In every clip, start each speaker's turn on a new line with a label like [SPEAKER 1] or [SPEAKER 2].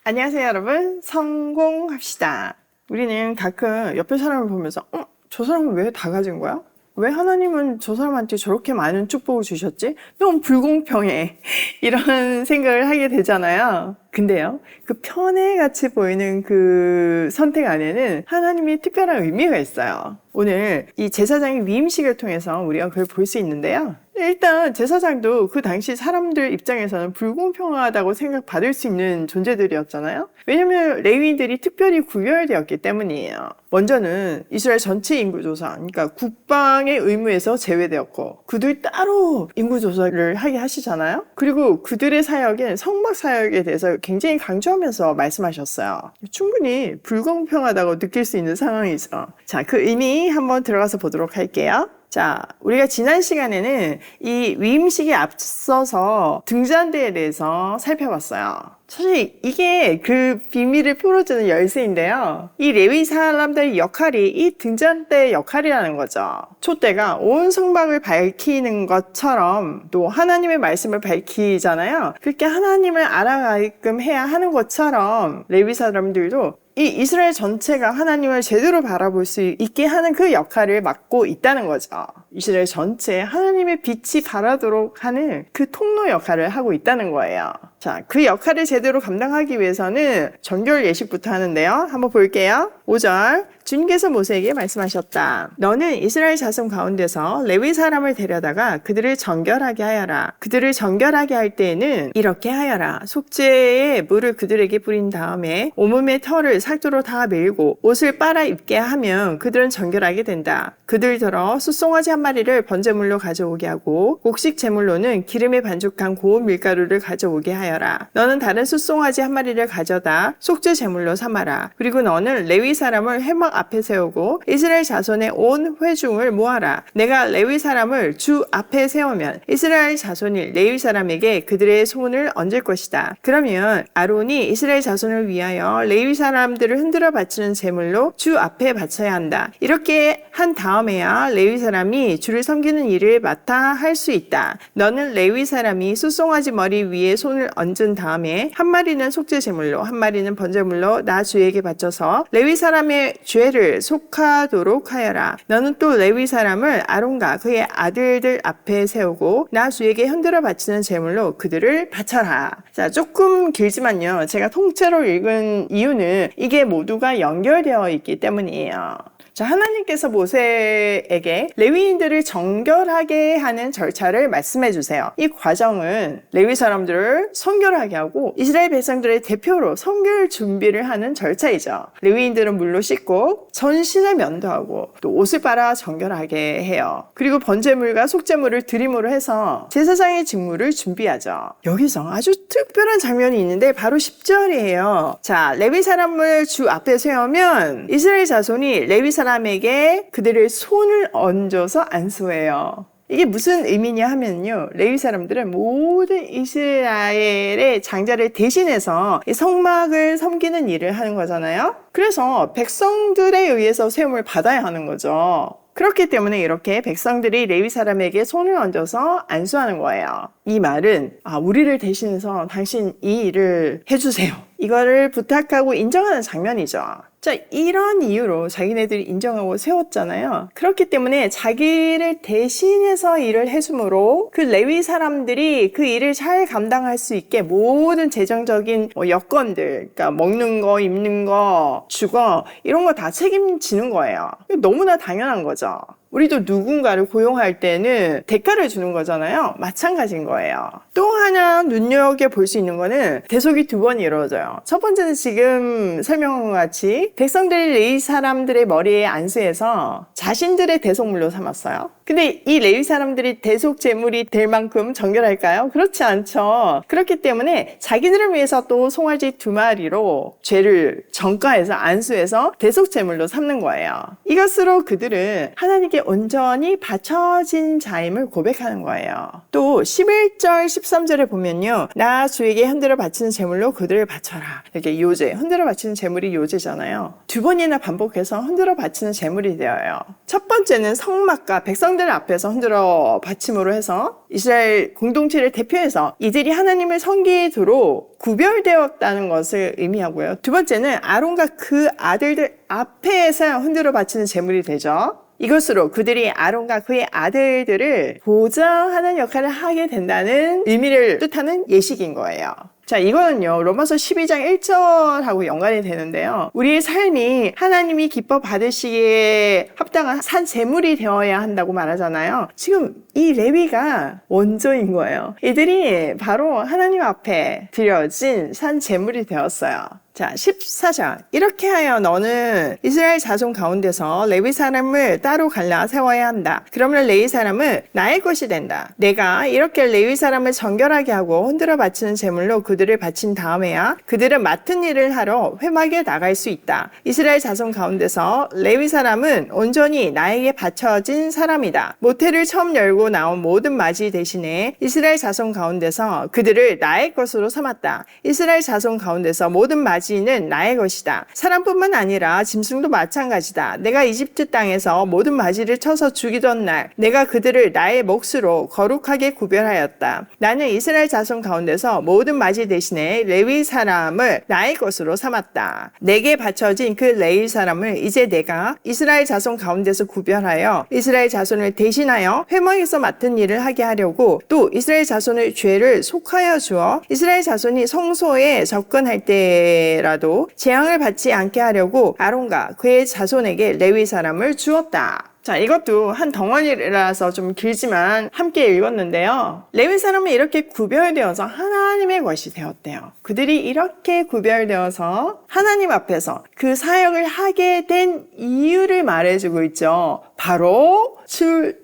[SPEAKER 1] 안녕하세요, 여러분. 성공합시다. 우리는 가끔 옆에 사람을 보면서 저 사람은 왜 다 가진 거야? 왜 하나님은 저 사람한테 저렇게 많은 축복을 주셨지? 너무 불공평해. 이런 생각을 하게 되잖아요. 근데요, 그 편애같이 보이는 그 선택 안에는 하나님이 특별한 의미가 있어요. 오늘 이 제사장의 위임식을 통해서 우리가 그걸 볼 수 있는데요. 일단 제사장도 그 당시 사람들 입장에서는 불공평하다고 생각받을 수 있는 존재들이었잖아요. 왜냐면 레위인들이 특별히 구별되었기 때문이에요. 먼저는 이스라엘 전체 인구조사, 그러니까 국방의 의무에서 제외되었고, 그들 따로 인구조사를 하게 하시잖아요. 그리고 그들의 사역인 성막 사역에 대해서 굉장히 강조하면서 말씀하셨어요. 충분히 불공평하다고 느낄 수 있는 상황이죠. 자, 그 의미 한번 들어가서 보도록 할게요. 자, 우리가 지난 시간에는 이 위임식에 앞서서 등잔대에 대해서 살펴봤어요. 사실 이게 그 비밀을 풀어주는 열쇠인데요. 이 레위 사람들의 역할이 이 등잔대의 역할이라는 거죠. 촛대가 온 성막을 밝히는 것처럼 또 하나님의 말씀을 밝히잖아요. 그렇게 하나님을 알아가게끔 해야 하는 것처럼 레위 사람들도 이 이스라엘 전체가 하나님을 제대로 바라볼 수 있게 하는 그 역할을 맡고 있다는 거죠. 이스라엘 전체에 하나님의 빛이 바라도록 하는 그 통로 역할을 하고 있다는 거예요. 자, 그 역할을 제대로 감당하기 위해서는 정결 예식부터 하는데요. 한번 볼게요. 5절. 주님께서 모세에게 말씀하셨다. 너는 이스라엘 자손 가운데서 레위 사람을 데려다가 그들을 정결하게 하여라. 그들을 정결하게 할 때에는 이렇게 하여라. 속죄의 물을 그들에게 뿌린 다음에 온몸의 털을 살도로 다 밀고 옷을 빨아 입게 하면 그들은 정결하게 된다. 그들더러 숫송아지 한 마리를 번제물로 가져오게 하고 곡식 제물로는 기름에 반죽한 고운 밀가루를 가져오게 하여라. 너는 다른 숫송아지 한 마리를 가져다 속죄 제물로 삼아라. 그리고 너는 레위 사람을 회막 앞에 세우고 이스라엘 자손의 온 회중을 모아라. 내가 레위 사람을 주 앞에 세우면 이스라엘 자손이 레위 사람에게 그들의 손을 얹을 것이다. 그러면 아론이 이스라엘 자손을 위하여 레위 사람들을 흔들어 바치는 제물로 주 앞에 바쳐야 한다. 이렇게 한 다음에야 레위 사람이 주를 섬기는 일을 맡아 할 수 있다. 너는 레위 사람이 숫송아지 머리 위에 손을 얹은 다음에 한 마리는 속죄 제물로 한 마리는 번제물로 나 주에게 바쳐서 레위 사람의 죄를 속하도록 하여라. 너는 또 레위 사람을 아론과 그의 아들들 앞에 세우고 나 주에게 흔들어 바치는 제물로 그들을 바쳐라. 자, 조금 길지만요. 제가 통째로 읽은 이유는 이게 모두가 연결되어 있기 때문이에요. 자, 하나님께서 모세에게 레위인들을 정결하게 하는 절차를 말씀해 주세요. 이 과정은 레위 사람들을 성결하게 하고 이스라엘 백성들의 대표로 성결 준비를 하는 절차이죠. 레위인들은 물로 씻고 전신을 면도하고 또 옷을 빨아 정결하게 해요. 그리고 번제물과 속죄물을 드림으로 해서 제사장의 직무를 준비하죠. 여기서 아주 특별한 장면이 있는데 바로 10절이에요. 자, 레위 사람을 주 앞에 세우면 이스라엘 자손이 레위 사람에게 그들의 손을 얹어서 안수해요. 이게 무슨 의미냐 하면요, 레위 사람들은 모든 이스라엘의 장자를 대신해서 이 성막을 섬기는 일을 하는 거잖아요. 그래서 백성들에 의해서 세움을 받아야 하는 거죠. 그렇기 때문에 이렇게 백성들이 레위 사람에게 손을 얹어서 안수하는 거예요. 이 말은 우리를 대신해서 당신 이 일을 해주세요, 이거를 부탁하고 인정하는 장면이죠. 자, 이런 이유로 자기네들이 인정하고 세웠잖아요. 그렇기 때문에 자기를 대신해서 일을 해주므로 그 레위 사람들이 그 일을 잘 감당할 수 있게 모든 재정적인 여건들, 그러니까 먹는 거, 입는 거, 주거, 이런 거 다 책임지는 거예요. 너무나 당연한 거죠. 우리도 누군가를 고용할 때는 대가를 주는 거잖아요. 마찬가지인 거예요. 또 하나 눈여겨볼 수 있는 거는 대속이 두 번 이루어져요. 첫 번째는 지금 설명한 것 같이 백성들이 레위 사람들의 머리에 안수해서 자신들의 대속물로 삼았어요. 근데 이 레위 사람들이 대속 제물이 될 만큼 정결할까요? 그렇지 않죠. 그렇기 때문에 자기들을 위해서 또 송아지 2마리로 죄를 전가해서 안수해서 대속 제물로 삼는 거예요. 이것으로 그들은 하나님께 온전히 바쳐진 자임을 고백하는 거예요. 또 11절 13절에 보면요, 나 주에게 흔들어 바치는 제물로 그들을 바쳐라. 이렇게 요제, 흔들어 바치는 제물이 요제잖아요. 두 번이나 반복해서 흔들어 바치는 제물이 되어요. 첫 번째는 성막과 백성 백성들 앞에서 흔들어 받침으로 해서 이스라엘 공동체를 대표해서 이들이 하나님을 섬기도록 구별되었다는 것을 의미하고요. 두 번째는 아론과 그 아들들 앞에서 흔들어 바치는 제물이 되죠. 이것으로 그들이 아론과 그의 아들들을 보장하는 역할을 하게 된다는 의미를 뜻하는 예식인 거예요. 자, 이거는요, 로마서 12장 1절하고 연관이 되는데요. 우리의 삶이 하나님이 기뻐 받으시기에 합당한 산 제물이 되어야 한다고 말하잖아요. 지금 이 레위가 원조인 거예요. 이들이 바로 하나님 앞에 드려진 산 제물이 되었어요. 자, 14절. 이렇게 하여 너는 이스라엘 자손 가운데서 레위 사람을 따로 갈라 세워야 한다. 그러면 레위 사람은 나의 것이 된다. 내가 이렇게 레위 사람을 정결하게 하고 흔들어 바치는 제물로 그들을 바친 다음에야 그들은 맡은 일을 하러 회막에 나갈 수 있다. 이스라엘 자손 가운데서 레위 사람은 온전히 나에게 바쳐진 사람이다. 모태를 처음 열고 나온 모든 맞이 대신에 이스라엘 자손 가운데서 그들을 나의 것으로 삼았다. 이스라엘 자손 가운데서 모든 맞이는 나의 것이다. 사람뿐만 아니라 짐승도 마찬가지다. 내가 이집트 땅에서 모든 맞이를 쳐서 죽이던 날 내가 그들을 나의 몫으로 거룩하게 구별하였다. 나는 이스라엘 자손 가운데서 모든 맞이 대신에 레위 사람을 나의 것으로 삼았다. 내게 바쳐진 그 레위 사람을 이제 내가 이스라엘 자손 가운데서 구별하여 이스라엘 자손을 대신하여 회막에서 맡은 일을 하게 하려고 또 이스라엘 자손의 죄를 속하여 주어 이스라엘 자손이 성소에 접근할 때라도 재앙을 받지 않게 하려고 아론과 그의 자손에게 레위 사람을 주었다. 자, 이것도 한 덩어리라서 좀 길지만 함께 읽었는데요. 레위 사람은 이렇게 구별되어서 하나님의 것이 되었대요. 그들이 이렇게 구별되어서 하나님 앞에서 그 사역을 하게 된 이유를 말해주고 있죠. 바로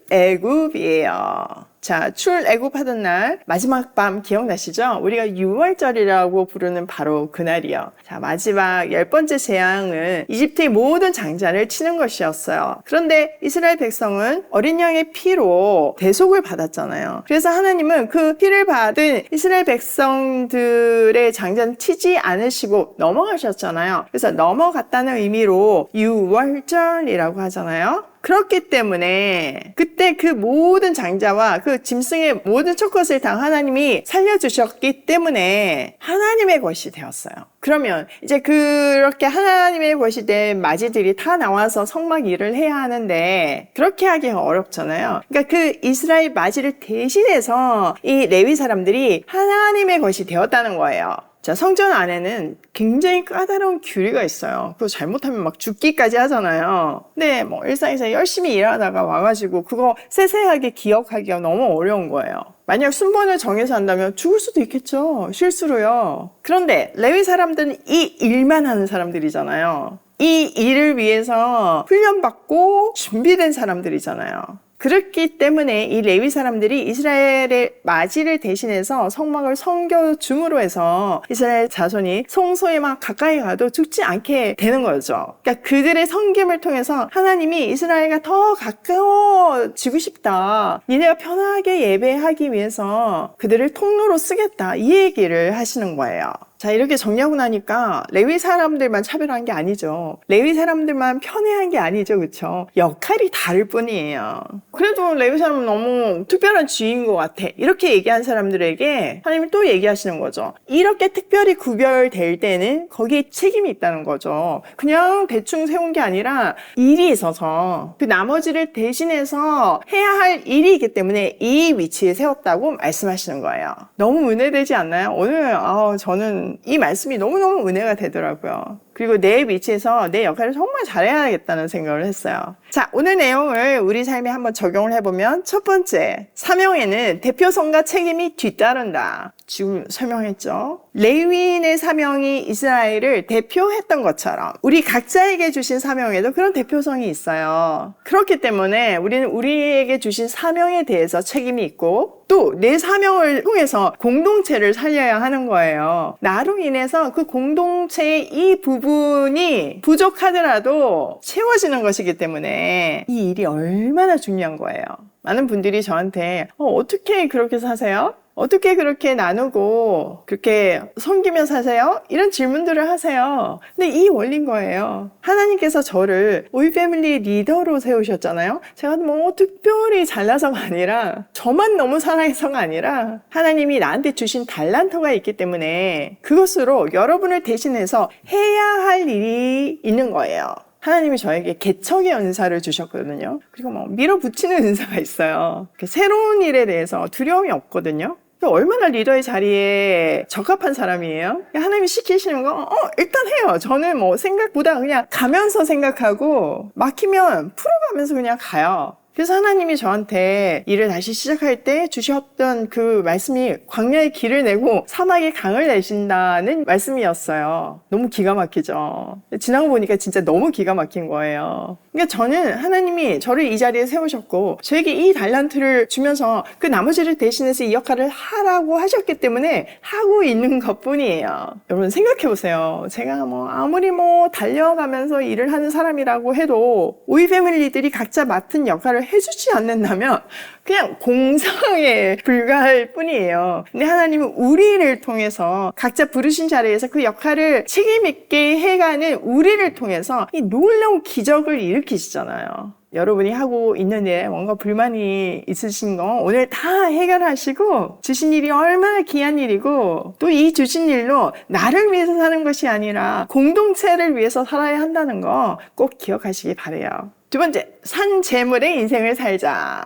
[SPEAKER 1] 출애굽이에요. 자, 출애굽하던 날 마지막 밤 기억나시죠? 우리가 6월절이라고 부르는 바로 그날이요. 자, 마지막 10번째 재앙은 이집트의 모든 장자를 치는 것이었어요. 그런데 이스라엘 백성은 어린 양의 피로 대속을 받았잖아요. 그래서 하나님은 그 피를 받은 이스라엘 백성들의 장자는 치지 않으시고 넘어가셨잖아요. 그래서 넘어갔다는 의미로 6월절이라고 하잖아요. 그렇기 때문에 그때 그 모든 장자와 그 짐승의 모든 첫 것을 다 하나님이 살려주셨기 때문에 하나님의 것이 되었어요. 그러면 이제 그렇게 하나님의 것이 된 맞이들이 다 나와서 성막 일을 해야 하는데 그렇게 하기가 어렵잖아요. 그러니까 그 이스라엘 맞이를 대신해서 이 레위 사람들이 하나님의 것이 되었다는 거예요. 자, 성전 안에는 굉장히 까다로운 규례가 있어요. 그거 잘못하면 막 죽기까지 하잖아요. 근데 뭐 일상에서 열심히 일하다가 와가지고 그거 세세하게 기억하기가 너무 어려운 거예요. 만약 순번을 정해서 한다면 죽을 수도 있겠죠. 실수로요. 그런데 레위 사람들은 이 일만 하는 사람들이잖아요. 이 일을 위해서 훈련받고 준비된 사람들이잖아요. 그렇기 때문에 이 레위 사람들이 이스라엘의 맞이를 대신해서 성막을 섬겨줌으로 해서 이스라엘 자손이 성소에만 가까이 가도 죽지 않게 되는 거죠. 그러니까 그들의 섬김을 통해서 하나님이 이스라엘과 더 가까워지고 싶다. 니네가 편하게 예배하기 위해서 그들을 통로로 쓰겠다. 이 얘기를 하시는 거예요. 자, 이렇게 정리하고 나니까 레위 사람들만 차별한 게 아니죠. 레위 사람들만 편애한 게 아니죠. 그렇죠? 역할이 다를 뿐이에요. 그래도 레위 사람은 너무 특별한 쥐인 것 같아. 이렇게 얘기한 사람들에게 하나님이 또 얘기하시는 거죠. 이렇게 특별히 구별될 때는 거기에 책임이 있다는 거죠. 그냥 대충 세운 게 아니라 일이 있어서 그 나머지를 대신해서 해야 할 일이 있기 때문에 이 위치에 세웠다고 말씀하시는 거예요. 너무 은혜되지 않나요? 오늘 저는 이 말씀이 너무너무 은혜가 되더라고요. 그리고 내 위치에서 내 역할을 정말 잘해야겠다는 생각을 했어요. 자, 오늘 내용을 우리 삶에 한번 적용을 해보면 첫 번째, 사명에는 대표성과 책임이 뒤따른다. 지금 설명했죠. 레위인의 사명이 이스라엘을 대표했던 것처럼 우리 각자에게 주신 사명에도 그런 대표성이 있어요. 그렇기 때문에 우리는 우리에게 주신 사명에 대해서 책임이 있고 또 내 사명을 통해서 공동체를 살려야 하는 거예요. 나로 인해서 그 공동체의 이 부분이 부족하더라도 채워지는 것이기 때문에 이 일이 얼마나 중요한 거예요. 많은 분들이 저한테 어떻게 그렇게 사세요? 어떻게 그렇게 나누고 그렇게 섬기며 사세요? 이런 질문들을 하세요. 근데 이 원리인 거예요. 하나님께서 저를 우리 패밀리 리더로 세우셨잖아요. 제가 뭐 특별히 잘나서가 아니라 저만 너무 사랑해서가 아니라 하나님이 나한테 주신 달란트가 있기 때문에 그것으로 여러분을 대신해서 해야 할 일이 있는 거예요. 하나님이 저에게 개척의 은사를 주셨거든요. 그리고 뭐 밀어붙이는 은사가 있어요. 새로운 일에 대해서 두려움이 없거든요. 얼마나 리더의 자리에 적합한 사람이에요? 하나님이 시키시는 거 일단 해요. 저는 뭐 생각보다 그냥 가면서 생각하고 막히면 풀어가면서 그냥 가요. 그래서 하나님이 저한테 일을 다시 시작할 때 주셨던 그 말씀이 광야의 길을 내고 사막의 강을 내신다는 말씀이었어요. 너무 기가 막히죠. 지나고 보니까 진짜 너무 기가 막힌 거예요. 그러니까 저는 하나님이 저를 이 자리에 세우셨고 저에게 이 달란트를 주면서 그 나머지를 대신해서 이 역할을 하라고 하셨기 때문에 하고 있는 것뿐이에요. 여러분 생각해 보세요. 제가 아무리 달려가면서 일을 하는 사람이라고 해도 우리 패밀리들이 각자 맡은 역할을 해주지 않는다면 그냥 공상에 불과할 뿐이에요. 근데 하나님은 우리를 통해서 각자 부르신 자리에서 그 역할을 책임 있게 해가는 우리를 통해서 이 놀라운 기적을 일으키시잖아요. 여러분이 하고 있는데 뭔가 불만이 있으신 거 오늘 다 해결하시고 주신 일이 얼마나 귀한 일이고 또 이 주신 일로 나를 위해서 사는 것이 아니라 공동체를 위해서 살아야 한다는 거 꼭 기억하시기 바라요. 두 번째, 산 재물의 인생을 살자.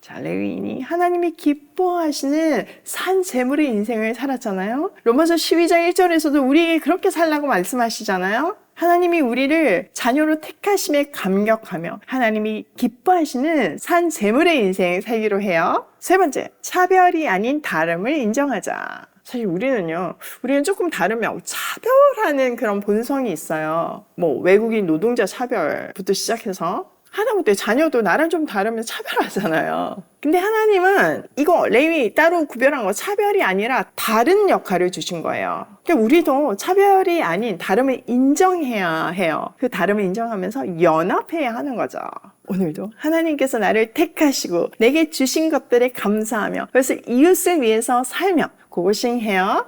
[SPEAKER 1] 자, 레위인이 하나님이 기뻐하시는 산 재물의 인생을 살았잖아요. 로마서 12장 1절에서도 우리에게 그렇게 살라고 말씀하시잖아요. 하나님이 우리를 자녀로 택하심에 감격하며 하나님이 기뻐하시는 산 재물의 인생 살기로 해요. 세 번째, 차별이 아닌 다름을 인정하자. 사실 우리는 조금 다르면 차별하는 그런 본성이 있어요. 외국인 노동자 차별부터 시작해서 하다못해 자녀도 나랑 좀 다르면 차별하잖아요. 근데 하나님은 이거 레위 따로 구별한 거 차별이 아니라 다른 역할을 주신 거예요. 그러니까 우리도 차별이 아닌 다름을 인정해야 해요. 그 다름을 인정하면서 연합해야 하는 거죠. 오늘도 하나님께서 나를 택하시고 내게 주신 것들에 감사하며 그래서 이웃을 위해서 살며 고고싱해요.